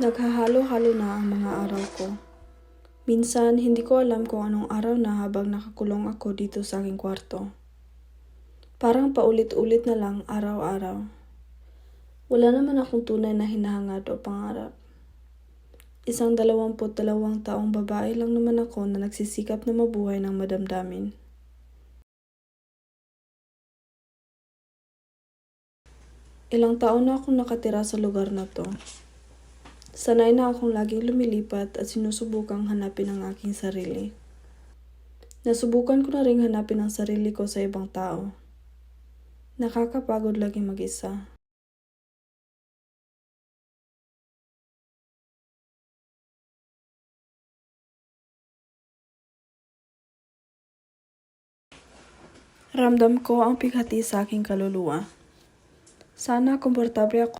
Naghahalo-halo na ang mga araw ko. Minsan, hindi ko alam kung anong araw na habang nakakulong ako dito sa aking kwarto. Parang paulit-ulit na lang araw-araw. Wala naman akong tunay na hinahangad o pangarap. Isang 22 taong babae lang naman ako na nagsisikap na mabuhay ng madamdamin. Ilang taon na akong nakatira sa lugar na to. Sanay na akong laging lumilipat at sinusubukang hanapin ang aking sarili. Nasubukan ko na ring hanapin ang sarili ko sa ibang tao. Nakakapagod laging mag-isa. Ramdam ko ang pighati sa aking kaluluwa. Sana komportable ako